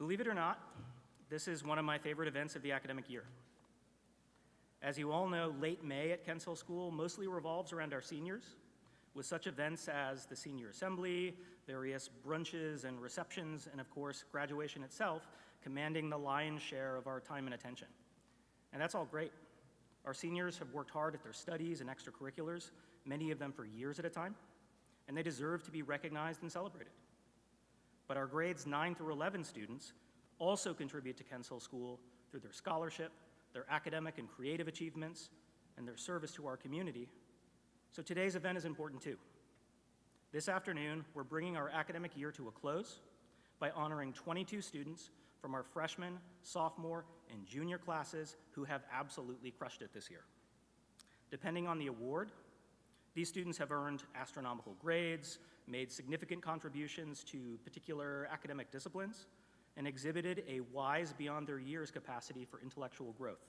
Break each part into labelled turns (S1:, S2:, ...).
S1: Believe it or not, this is one of my favorite events of the academic year. As you all know, late May at Kents Hill School mostly revolves around our seniors, with such events as the senior assembly, various brunches and receptions, and of course, graduation itself, commanding the lion's share of our time and attention. And that's all great. Our seniors have worked hard at their studies and extracurriculars, many of them for years at a time, and they deserve to be recognized and celebrated. But our grades 9 through 11 students also contribute to Kents Hill School through their scholarship, their academic and creative achievements, and their service to our community. So today's event is important too. This afternoon, we're bringing our academic year to a close by honoring 22 students from our freshman, sophomore, and junior classes who have absolutely crushed it this year. Depending on the award, these students have earned astronomical grades, made significant contributions to particular academic disciplines, and exhibited a wise beyond their years capacity for intellectual growth.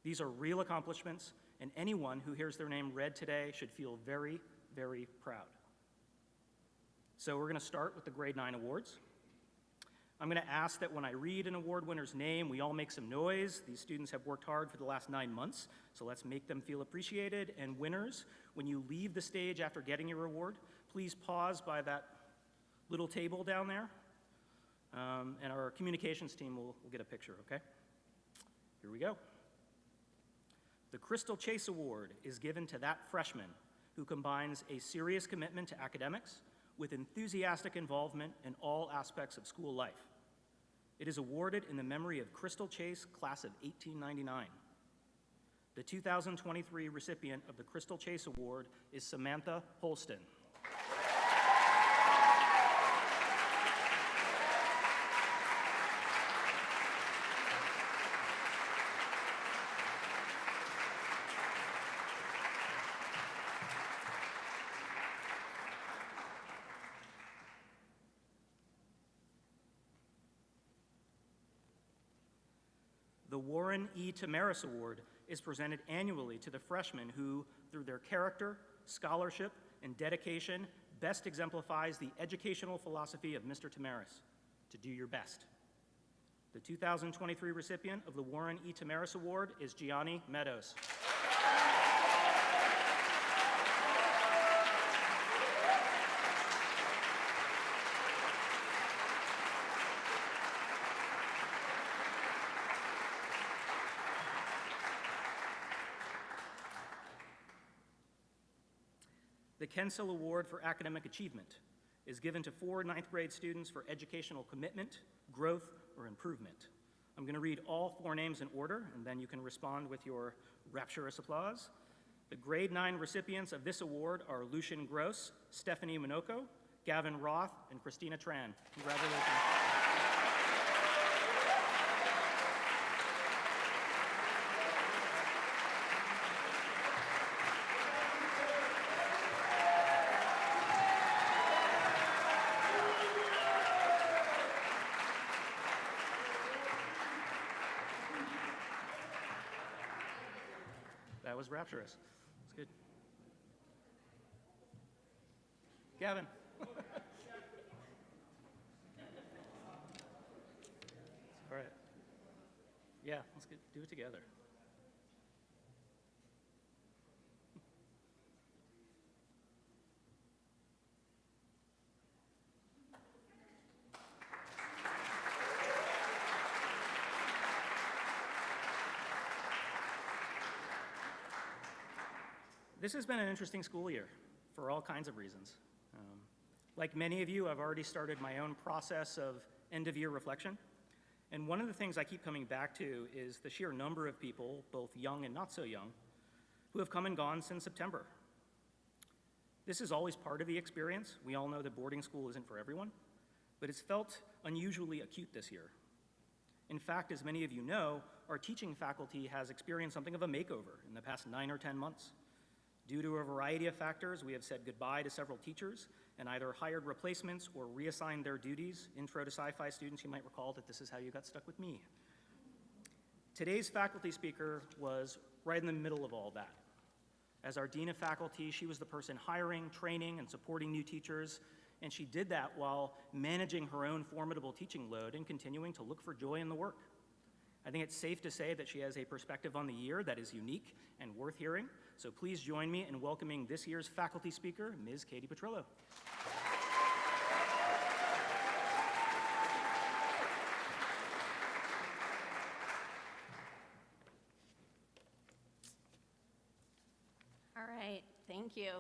S1: These are real accomplishments, and anyone who hears their name read today should feel very, very proud. So we're going to start with the grade 9 awards. I'm going to ask that when I read an award winner's name, we all make some noise. These students have worked hard for the last 9 months, so let's make them feel appreciated. And winners, when you leave the stage after getting your award, please pause by that little table down there, and our communications team will get a picture, okay? Here we go. The Crystal Chase Award is given to that freshman who combines a serious commitment to academics with enthusiastic involvement in all aspects of school life. It is awarded in the memory of Crystal Chase, class of 1899. The 2023 recipient of the Crystal Chase Award is Samantha Holston. The Warren E. Tamaris Award is presented annually to the freshmen who, through their character, scholarship, and dedication, best exemplifies the educational philosophy of Mr. Tamaris, to do your best. The 2023 recipient of the Warren E. Tamaris Award is Gianni Meadows. The Kents Hill Award for Academic Achievement is given to 4 ninth grade students for educational commitment, growth, or improvement. I'm going to read all 4 names in order, and then you can respond with your rapturous applause. The grade 9 recipients of this award are Lucian Gross, Stephanie Minoko, Gavin Roth, and Christina Tran. Congratulations. That was rapturous. That's good. Gavin. All right. Yeah, let's do it together. This has been an interesting school year for all kinds of reasons. Like many of you, I've already started my own process of end-of-year reflection. And one of the things I keep coming back to is the sheer number of people, both young and not so young, who have come and gone since September. This is always part of the experience. We all know that boarding school isn't for everyone, but it's felt unusually acute this year. In fact, as many of you know, our teaching faculty has experienced something of a makeover in the past 9 or 10 months. Due to a variety of factors, we have said goodbye to several teachers and either hired replacements or reassigned their duties. Intro to Sci-Fi students, you might recall that this is how you got stuck with me. Today's faculty speaker was right in the middle of all that. As our Dean of Faculty, she was the person hiring, training, and supporting new teachers, And she did that while managing her own formidable teaching load and continuing to look for joy in the work. I think it's safe to say that she has a perspective on the year that is unique and worth hearing. So please join me in welcoming this year's faculty speaker, Ms. Katie Petrillo.
S2: All right, thank you.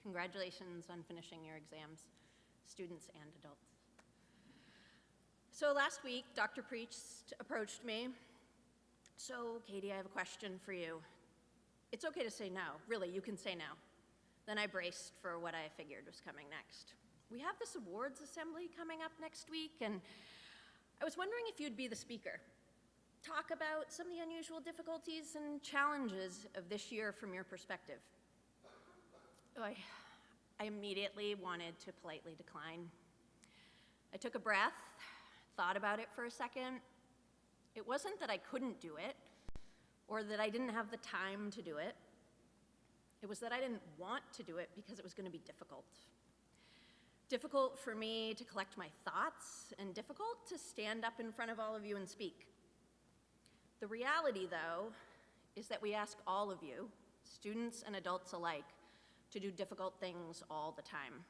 S2: Congratulations on finishing your exams, students and adults. So last week, Dr. Priest approached me. So, Katie, I have a question for you. It's okay to say no. Really, you can say no. Then I braced for what I figured was coming next. We have this awards assembly coming up next week, and I was wondering if you'd be the speaker. Talk about some of the unusual difficulties and challenges of this year from your perspective. I immediately wanted to politely decline. I took a breath, thought about it for a second. It wasn't that I couldn't do it, or that I didn't have the time to do it. It was that I didn't want to do it because it was going to be difficult. Difficult for me to collect my thoughts, and difficult to stand up in front of all of you and speak. The reality, though, is that we ask all of you, students and adults alike, to do difficult things all the time.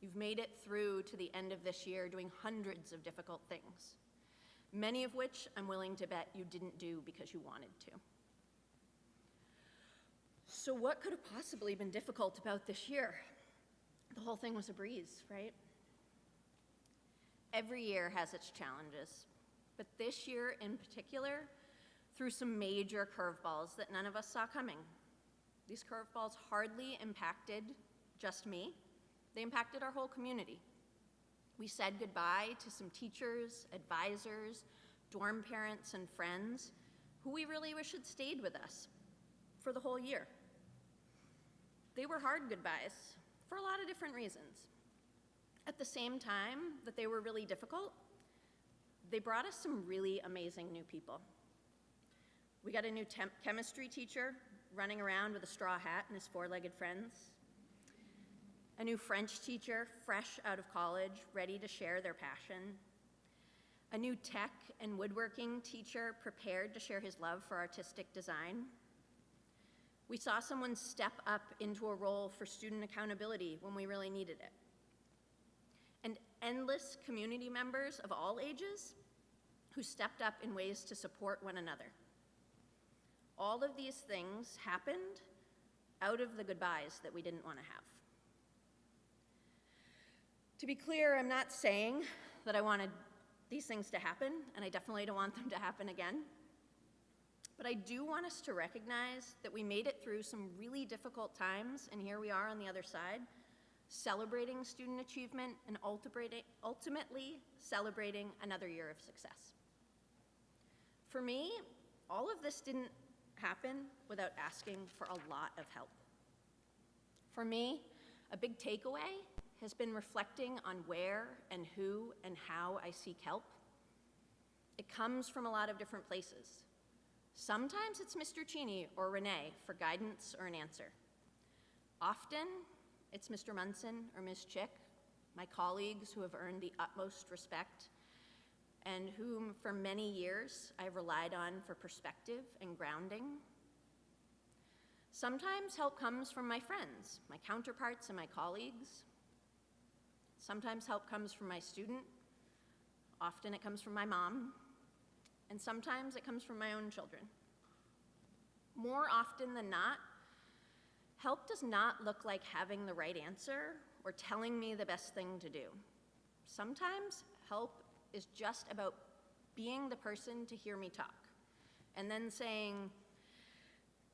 S2: You've made it through to the end of this year doing hundreds of difficult things, many of which I'm willing to bet you didn't do because you wanted to. So what could have possibly been difficult about this year? The whole thing was a breeze, right? Every year has its challenges, but this year in particular threw some major curveballs that none of us saw coming. These curveballs hardly impacted just me. They impacted our whole community. We said goodbye to some teachers, advisors, dorm parents, and friends who we really wish had stayed with us for the whole year. They were hard goodbyes for a lot of different reasons. At the same time that they were really difficult, they brought us some really amazing new people. We got a new chemistry teacher running around with a straw hat and his four-legged friends. A new French teacher, fresh out of college, ready to share their passion. A new tech and woodworking teacher prepared to share his love for artistic design. We saw someone step up into a role for student accountability when we really needed it. And endless community members of all ages who stepped up in ways to support one another. All of these things happened out of the goodbyes that we didn't want to have. To be clear, I'm not saying that I wanted these things to happen, and I definitely don't want them to happen again. But I do want us to recognize that we made it through some really difficult times, and here we are on the other side, celebrating student achievement and ultimately celebrating another year of success. For me, all of this didn't happen without asking for a lot of help. For me, a big takeaway has been reflecting on where and who and how I seek help. It comes from a lot of different places. Sometimes it's Mr. Cheney or Renee for guidance or an answer. Often, it's Mr. Munson or Ms. Chick, my colleagues who have earned the utmost respect and whom for many years I've relied on for perspective and grounding. Sometimes help comes from my friends, my counterparts and my colleagues. Sometimes help comes from my student. Often it comes from my mom. And sometimes it comes from my own children. More often than not, help does not look like having the right answer or telling me the best thing to do. Sometimes help is just about being the person to hear me talk, and then saying,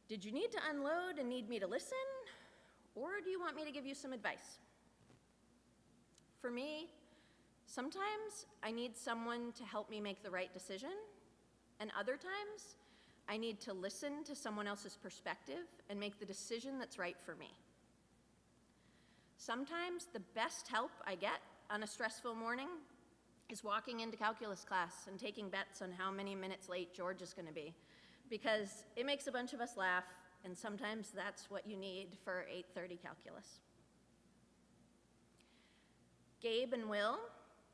S2: did you need to unload and need me to listen, or do you want me to give you some advice? For me, sometimes I need someone to help me make the right decision, and other times I need to listen to someone else's perspective and make the decision that's right for me. Sometimes the best help I get on a stressful morning is walking into calculus class and taking bets on how many minutes late George is going to be, because it makes a bunch of us laugh, and sometimes that's what you need for 8:30 calculus. Gabe and Will,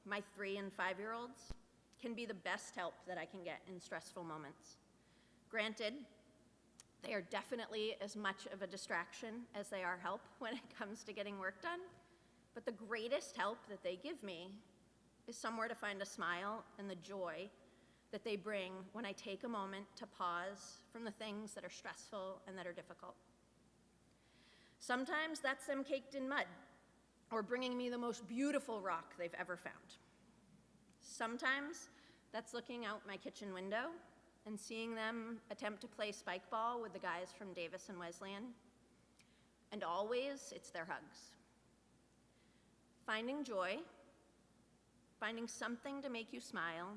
S2: my 3 and 5-year-olds, can be the best help that I can get in stressful moments. Granted, they are definitely as much of a distraction as they are help when it comes to getting work done, but the greatest help that they give me is somewhere to find a smile and the joy that they bring when I take a moment to pause from the things that are stressful and that are difficult. Sometimes that's them caked in mud, or bringing me the most beautiful rock they've ever found. Sometimes that's looking out my kitchen window and seeing them attempt to play spike ball with the guys from Davis and Wesleyan. And always, it's their hugs. Finding joy, finding something to make you smile,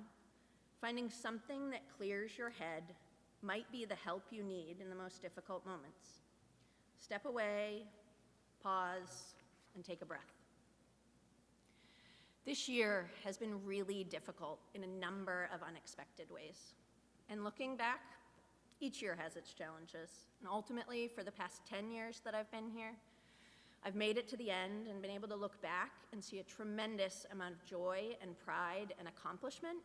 S2: finding something that clears your head might be the help you need in the most difficult moments. Step away, pause, and take a breath. This year has been really difficult in a number of unexpected ways. And looking back, each year has its challenges. And ultimately, for the past 10 years that I've been here, I've made it to the end and been able to look back and see a tremendous amount of joy and pride and accomplishment.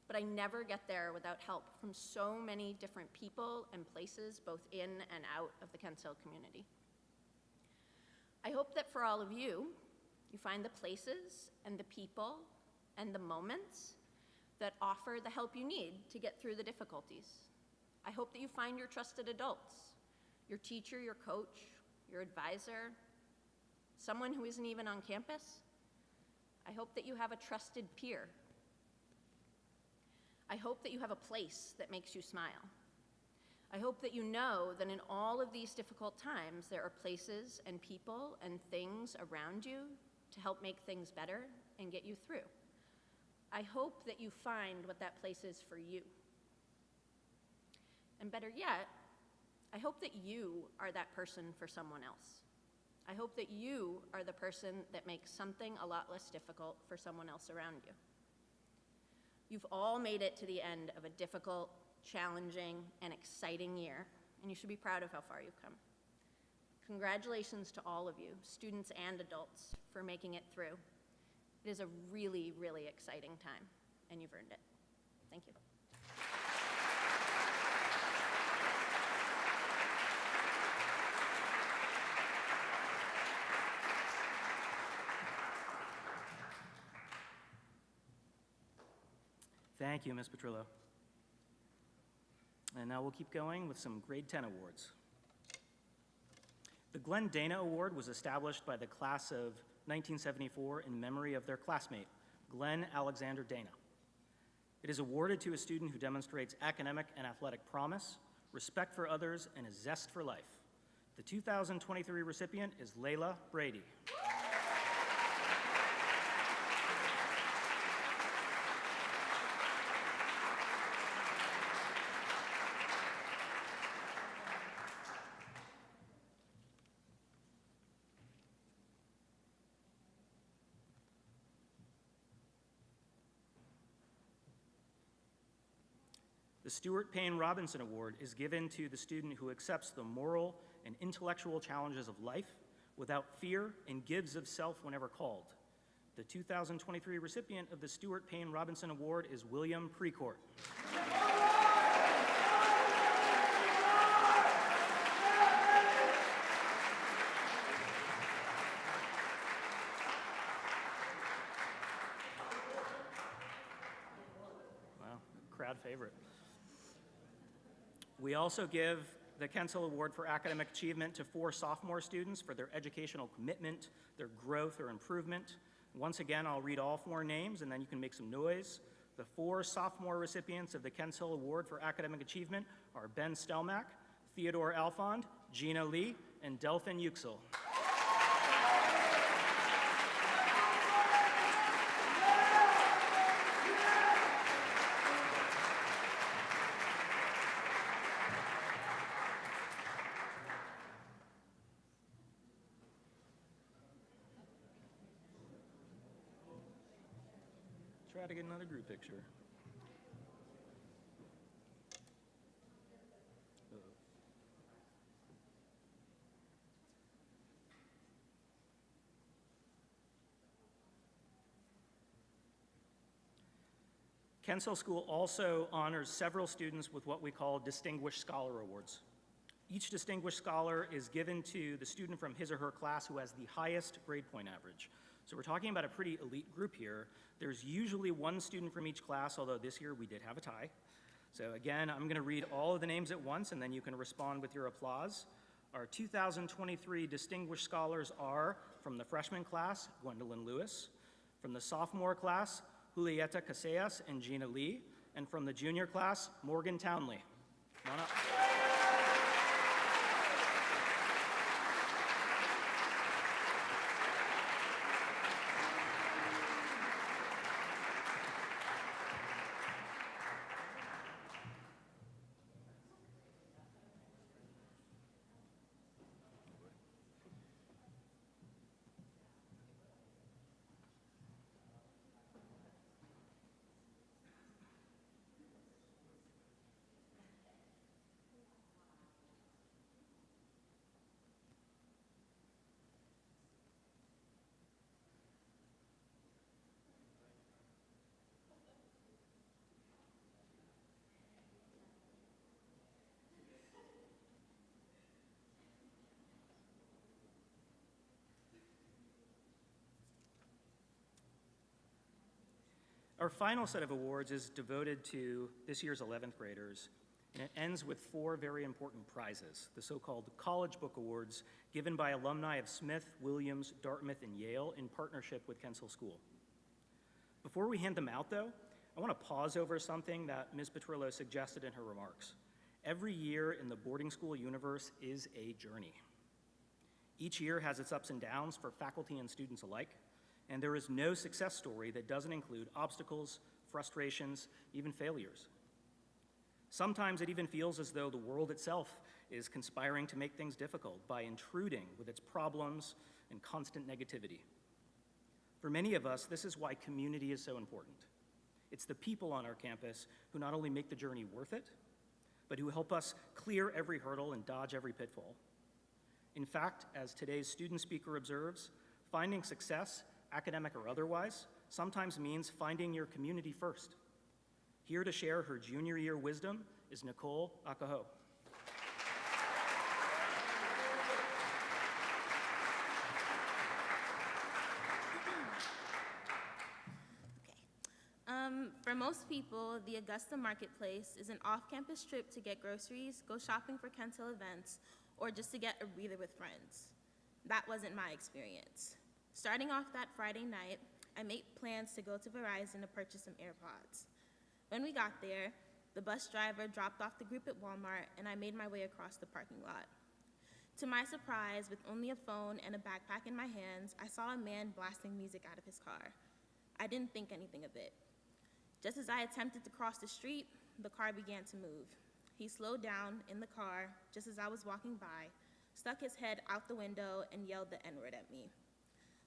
S2: But I never get there without help from so many different people and places, both in and out of the Kents Hill community. I hope that for all of you, you find the places and the people and the moments that offer the help you need to get through the difficulties. I hope that you find your trusted adults, your teacher, your coach, your advisor, someone who isn't even on campus. I hope that you have a trusted peer. I hope that you have a place that makes you smile. I hope that you know that in all of these difficult times, there are places and people and things around you to help make things better and get you through. I hope that you find what that place is for you. And better yet, I hope that you are that person for someone else. I hope that you are the person that makes something a lot less difficult for someone else around you. You've all made it to the end of a difficult, challenging, and exciting year, and you should be proud of how far you've come. Congratulations to all of you, students and adults, for making it through. It is a really, really exciting time, and you've earned it. Thank you.
S1: Thank you, Ms. Petrillo. And now we'll keep going with some grade 10 awards. The Glenn Dana Award was established by the class of 1974 in memory of their classmate, Glenn Alexander Dana. It is awarded to a student who demonstrates academic and athletic promise, respect for others, and a zest for life. The 2023 recipient is Layla Brady. The Stuart Payne Robinson Award is given to the student who accepts the moral and intellectual challenges of life without fear and gives of self whenever called. The 2023 recipient of the Stuart Payne Robinson Award is William Precourt. Wow, crowd favorite. We also give the Kents Hill Award for Academic Achievement to 4 sophomore students for their educational commitment, their growth or improvement. Once again, I'll read all 4 names and then you can make some noise. The 4 sophomore recipients of the Kents Hill Award for Academic Achievement are Ben Stelmack, Theodore Alfond, Gina Lee, and Delphin Yüksel. Try to get another group picture. Kensal School also honors several students with what we call Distinguished Scholar Awards. Each Distinguished Scholar is given to the student from his or her class who has the highest grade point average. So we're talking about a pretty elite group here. There's usually one student from each class, although this year we did have a tie. So again, I'm gonna read all of the names at once and then you can respond with your applause. Our 2023 Distinguished Scholars are, from the freshman class, Gwendolyn Lewis, from the sophomore class, Julieta Casillas and Gina Lee, and from the junior class, Morgan Townley. Come on up. Our final set of awards is devoted to this year's 11th graders, and it ends with 4 very important prizes, the so-called College Book Awards, given by alumni of Smith, Williams, Dartmouth, and Yale in partnership with Kensal School. Before we hand them out, though, I want to pause over something that Ms. Petrillo suggested in her remarks. Every year in the boarding school universe is a journey. Each year has its ups and downs for faculty and students alike, and there is no success story that doesn't include obstacles, frustrations, even failures. Sometimes it even feels as though the world itself is conspiring to make things difficult by intruding with its problems and constant negativity. For many of us, this is why community is so important. It's the people on our campus who not only make the journey worth it, but who help us clear every hurdle and dodge every pitfall. In fact, as today's student speaker observes, finding success, academic or otherwise, sometimes means finding your community first. Here to share her junior year wisdom is Nicole Akaho.
S3: For most people, the Augusta Marketplace is an off-campus trip to get groceries, go shopping for Kensal events, or just to get a breather with friends. That wasn't my experience. Starting off that Friday night, I made plans to go to Verizon to purchase some AirPods. When we got there, the bus driver dropped off the group at Walmart, and I made my way across the parking lot. To my surprise, with only a phone and a backpack in my hands, I saw a man blasting music out of his car. I didn't think anything of it. Just as I attempted to cross the street, the car began to move. He slowed down in the car just as I was walking by, stuck his head out the window, and yelled the N-word at me.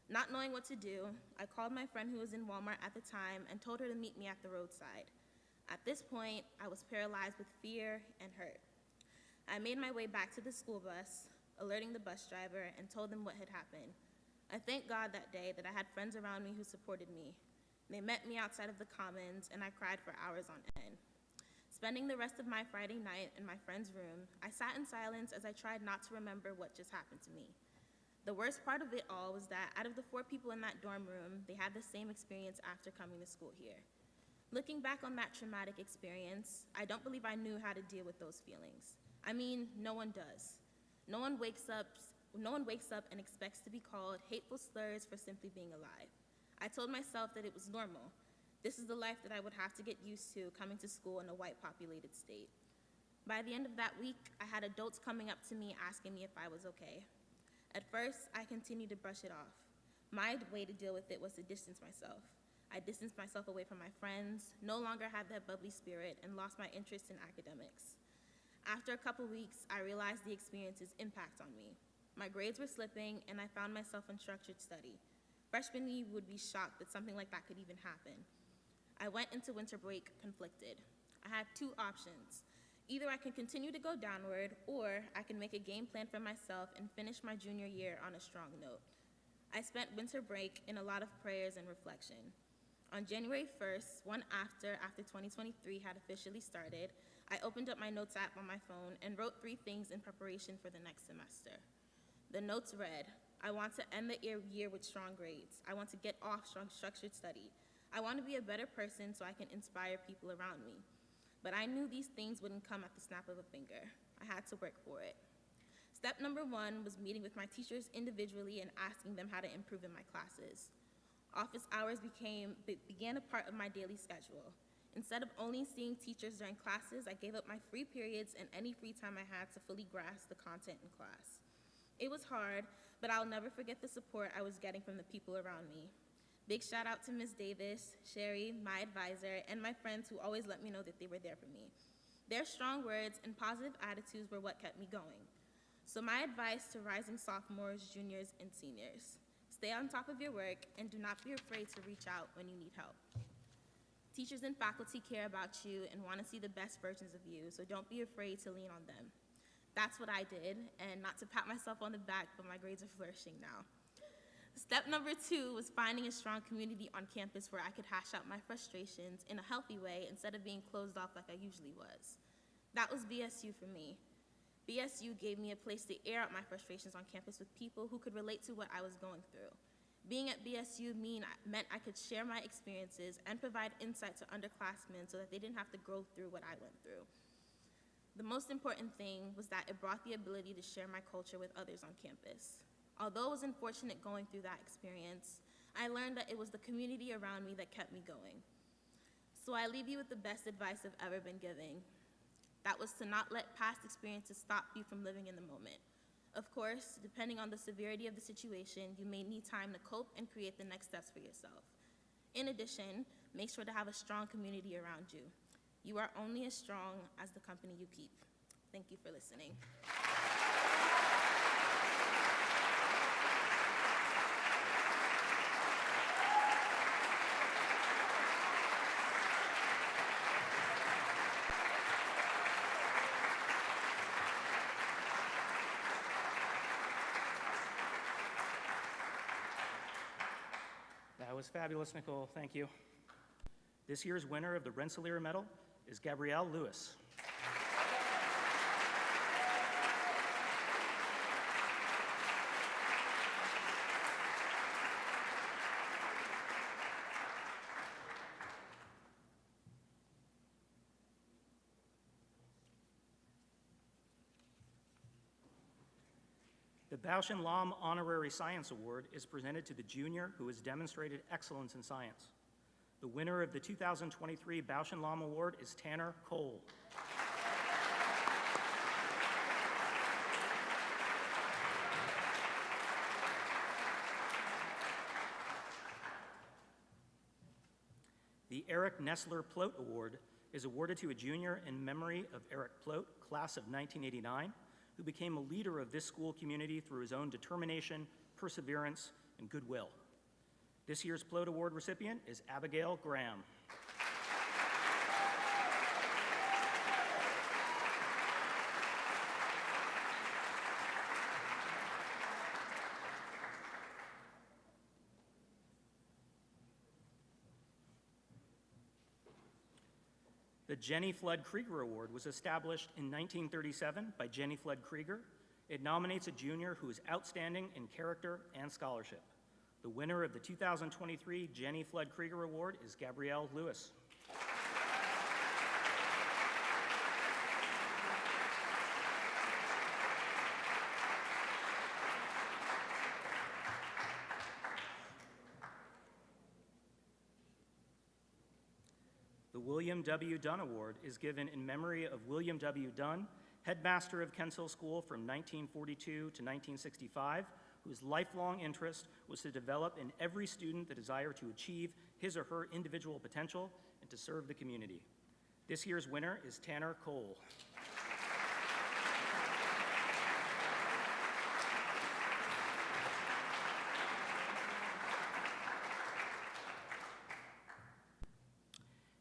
S3: Not knowing what to do, I called my friend who was in Walmart at the time and told her to meet me at the roadside. At this point, I was paralyzed with fear and hurt. I made my way back to the school bus, alerting the bus driver, and told them what had happened. I thank God that day that I had friends around me who supported me. They met me outside of the Commons, and I cried for hours on end. Spending the rest of my Friday night in my friend's room, I sat in silence as I tried not to remember what just happened to me. The worst part of it all was that out of the 4 people in that dorm room, they had the same experience after coming to school here. Looking back on that traumatic experience, I don't believe I knew how to deal with those feelings. I mean, no one does. No one wakes up and expects to be called hateful slurs for simply being alive. I told myself that it was normal. This is the life that I would have to get used to coming to school in a white-populated state. By the end of that week, I had adults coming up to me asking me if I was okay. At first, I continued to brush it off. My way to deal with it was to distance myself. I distanced myself away from my friends, no longer had that bubbly spirit, and lost my interest in academics. After a couple weeks, I realized the experience's impact on me. My grades were slipping, and I found myself in structured study. Freshman year would be shocked that something like that could even happen. I went into winter break conflicted. I had 2 options. Either I can continue to go downward, or I can make a game plan for myself and finish my junior year on a strong note. I spent winter break in a lot of prayers and reflection. On January 1st, after 2023 had officially started, I opened up my notes app on my phone and wrote 3 things in preparation for the next semester. The notes read, I want to end the year with strong grades. I want to get off strong structured study. I want to be a better person so I can inspire people around me. But I knew these things wouldn't come at the snap of a finger. I had to work for it. Step number 1 was meeting with my teachers individually and asking them how to improve in my classes. Office hours began a part of my daily schedule. Instead of only seeing teachers during classes, I gave up my free periods and any free time I had to fully grasp the content in class. It was hard, but I'll never forget the support I was getting from the people around me. Big shout out to Ms. Davis, Sherry, my advisor, and my friends who always let me know that they were there for me. Their strong words and positive attitudes were what kept me going. So my advice to rising sophomores, juniors, and seniors: stay on top of your work and do not be afraid to reach out when you need help. Teachers and faculty care about you and want to see the best versions of you, so don't be afraid to lean on them. That's what I did, and not to pat myself on the back, but my grades are flourishing now. Step number 2 was finding a strong community on campus where I could hash out my frustrations in a healthy way instead of being closed off like I usually was. That was BSU for me. BSU gave me a place to air out my frustrations on campus with people who could relate to what I was going through. Being at BSU meant I could share my experiences and provide insight to underclassmen so that they didn't have to go through what I went through. The most important thing was that it brought the ability to share my culture with others on campus. Although it was unfortunate going through that experience, I learned that it was the community around me that kept me going. So I leave you with the best advice I've ever been given. That was to not let past experiences stop you from living in the moment. Of course, depending on the severity of the situation, you may need time to cope and create the next steps for yourself. In addition, make sure to have a strong community around you. You are only as strong as the company you keep. Thank you for listening.
S1: That was fabulous, Nicole. Thank you. This year's winner of the Rensselaer Medal is Gabrielle Lewis. The Bausch and Lomb Honorary Science Award is presented to the junior who has demonstrated excellence in science. The winner of the 2023 Bausch and Lomb Award is Tanner Cole. The Eric Nessler Plote Award is awarded to a junior in memory of Eric Plote, class of 1989, who became a leader of this school community through his own determination, perseverance, and goodwill. This year's Plote Award recipient is Abigail Graham. The Jenny Flood Krieger Award was established in 1937 by Jenny Flood Krieger. It nominates a junior who is outstanding in character and scholarship. The winner of the 2023 Jenny Flood Krieger Award is Gabrielle Lewis. The William W. Dunn Award is given in memory of William W. Dunn, headmaster of Kensal School from 1942 to 1965, whose lifelong interest was to develop in every student the desire to achieve his or her individual potential and to serve the community. This year's winner is Tanner Cole.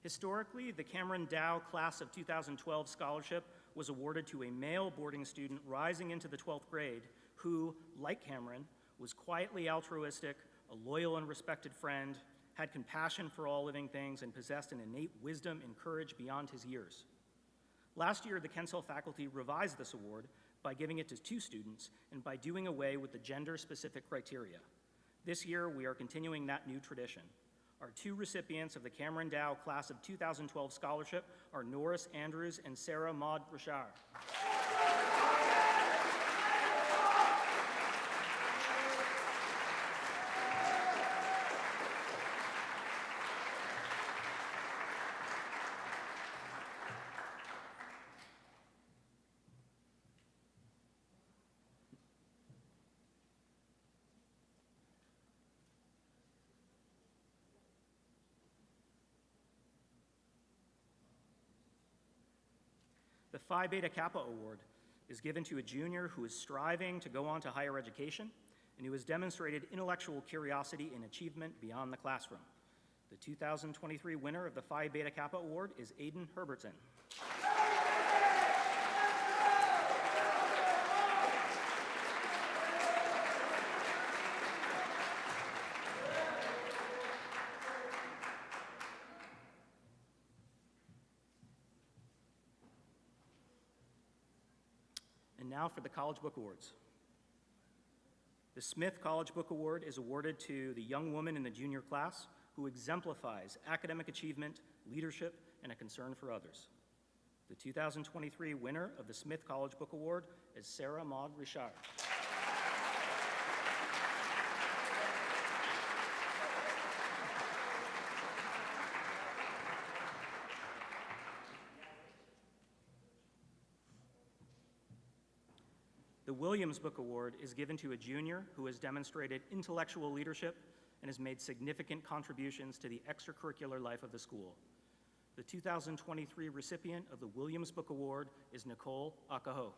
S1: Historically, the Cameron Dow Class of 2012 scholarship was awarded to a male boarding student rising into the 12th grade who, like Cameron, was quietly altruistic, a loyal and respected friend, had compassion for all living things, and possessed an innate wisdom and courage beyond his years. Last year, the Kensall faculty revised this award by giving it to 2 students and by doing away with the gender-specific criteria. This year, we are continuing that new tradition. Our 2 recipients of the Cameron Dow Class of 2012 Scholarship are Norris Andrews and Sarah Maud Richard. The Phi Beta Kappa Award is given to a junior who is striving to go on to higher education and who has demonstrated intellectual curiosity and achievement beyond the classroom. The 2023 winner of the Phi Beta Kappa Award is Aiden Herbertson. And now for the College Book Awards. The Smith College Book Award is awarded to the young woman in the junior class who exemplifies academic achievement, leadership, and a concern for others. The 2023 winner of the Smith College Book Award is Sarah Maud Richard. The Williams Book Award is given to a junior who has demonstrated intellectual leadership and has made significant contributions to the extracurricular life of the school. The 2023 recipient of the Williams Book Award is Nicole Akaho.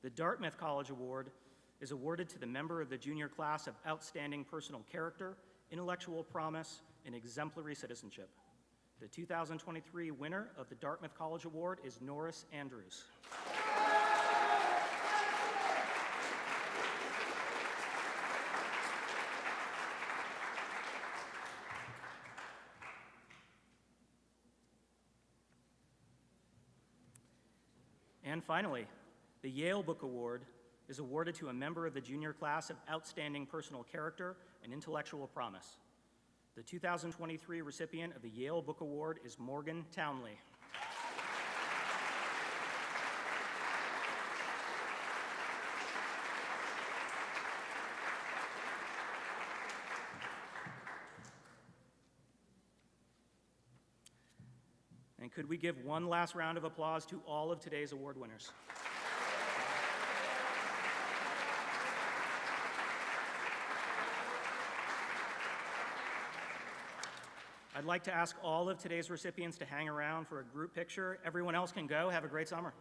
S1: The Dartmouth College Award is awarded to the member of the junior class of outstanding personal character, intellectual promise, and exemplary citizenship. The 2023 winner of the Dartmouth College Award is Norris Andrews. And finally, the Yale Book Award is awarded to a member of the junior class of outstanding personal character and intellectual promise. The 2023 recipient of the Yale Book Award is Morgan Townley. And could we give one last round of applause to all of today's award winners? I'd like to ask all of today's recipients to hang around for a group picture. Everyone else can go. Have a great summer.